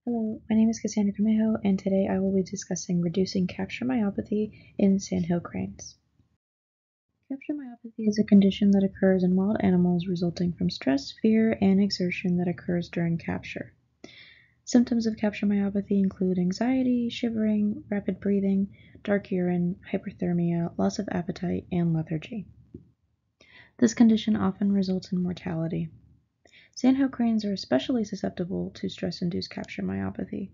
Hello, my name is Cassandra, and today I will be discussing reducing capture myopathy in sandhill cranes. Capture myopathy is a condition that occurs in wild animals resulting from stress, fear, and exertion that occurs during capture. Symptoms of capture myopathy include anxiety, shivering, rapid breathing, dark urine, hyperthermia, loss of appetite, and lethargy. This condition often results in mortality. Sandhill cranes are especially susceptible to stress-induced capture myopathy.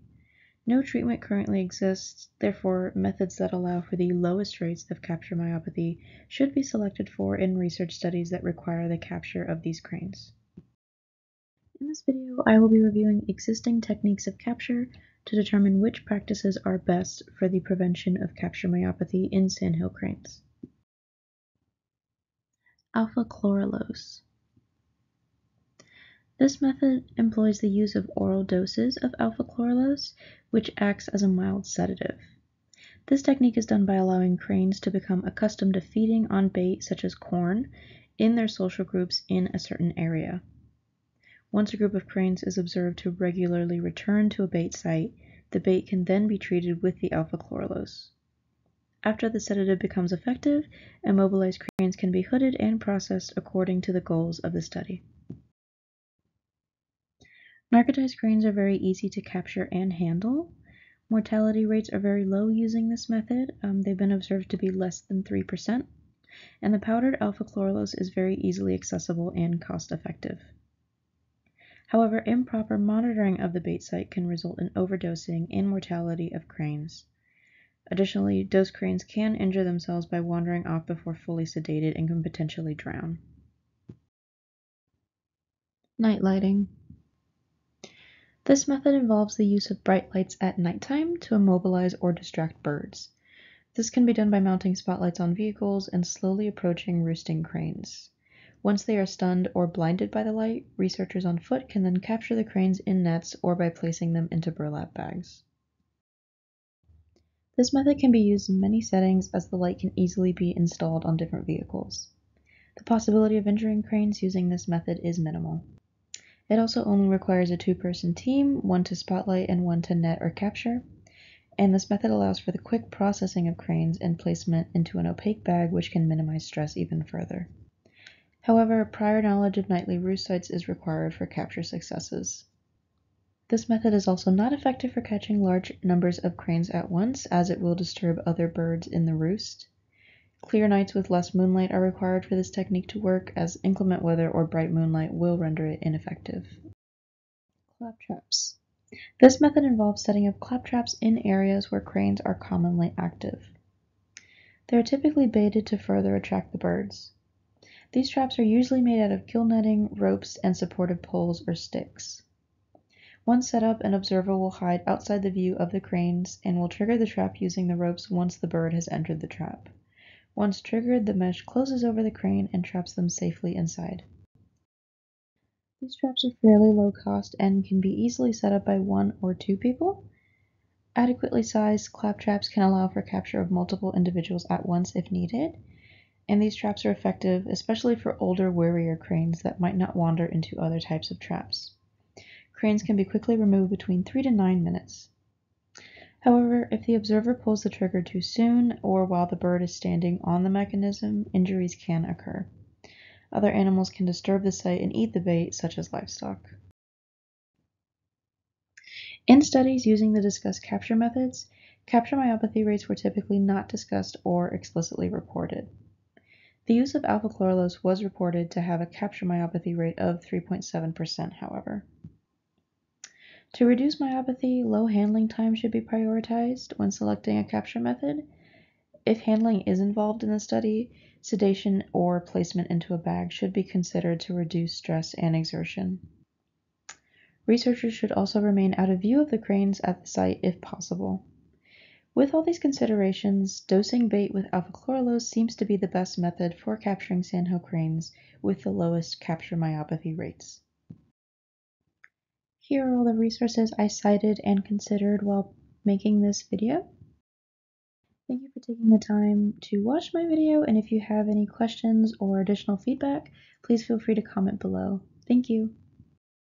No treatment currently exists, therefore methods that allow for the lowest rates of capture myopathy should be selected for in research studies that require the capture of these cranes. In this video, I will be reviewing existing techniques of capture to determine which practices are best for the prevention of capture myopathy in sandhill cranes. Alpha chlorelose. This method employs the use of oral doses of alpha chlorelose, which acts as a mild sedative. This technique is done by allowing cranes to become accustomed to feeding on bait such as corn in their social groups in a certain area. Once a group of cranes is observed to regularly return to a bait site, the bait can then be treated with the alpha chlorelose. After the sedative becomes effective, immobilized cranes can be hooded and processed according to the goals of the study. Narcotized cranes are very easy to capture and handle. Mortality rates are very low using this method. They've been observed to be less than 3%, and the powdered alpha chlorelose is very easily accessible and cost-effective. However, improper monitoring of the bait site can result in overdosing and mortality of cranes. Additionally, dosed cranes can injure themselves by wandering off before fully sedated and can potentially drown. Night lighting. This method involves the use of bright lights at nighttime to immobilize or distract birds. This can be done by mounting spotlights on vehicles and slowly approaching roosting cranes. Once they are stunned or blinded by the light, researchers on foot can then capture the cranes in nets or by placing them into burlap bags. This method can be used in many settings as the light can easily be installed on different vehicles. The possibility of injuring cranes using this method is minimal. It also only requires a two-person team, one to spotlight and one to net or capture, and this method allows for the quick processing of cranes and placement into an opaque bag, which can minimize stress even further. However, prior knowledge of nightly roost sites is required for capture successes. This method is also not effective for catching large numbers of cranes at once, as it will disturb other birds in the roost. Clear nights with less moonlight are required for this technique to work, as inclement weather or bright moonlight will render it ineffective. Claptraps. This method involves setting up claptraps in areas where cranes are commonly active. They are typically baited to further attract the birds. These traps are usually made out of gill netting, ropes, and supportive poles or sticks. Once set up, an observer will hide outside the view of the cranes and will trigger the trap using the ropes once the bird has entered the trap. Once triggered, the mesh closes over the crane and traps them safely inside. These traps are fairly low cost and can be easily set up by one or two people. Adequately sized claptraps can allow for capture of multiple individuals at once if needed, and these traps are effective especially for older, warier cranes that might not wander into other types of traps. Cranes can be quickly removed between 3 to 9 minutes. However, if the observer pulls the trigger too soon or while the bird is standing on the mechanism, injuries can occur. Other animals can disturb the site and eat the bait, such as livestock. In studies using the discussed capture methods, capture myopathy rates were typically not discussed or explicitly reported. The use of alpha chlorelose was reported to have a capture myopathy rate of 3.7%, however. To reduce myopathy, low handling time should be prioritized when selecting a capture method. If handling is involved in the study, sedation or placement into a bag should be considered to reduce stress and exertion. Researchers should also remain out of view of the cranes at the site if possible. With all these considerations, dosing bait with alpha chlorelose seems to be the best method for capturing sandhill cranes with the lowest capture myopathy rates. Here are all the resources I cited and considered while making this video. Thank you for taking the time to watch my video, and if you have any questions or additional feedback, please feel free to comment below. Thank you.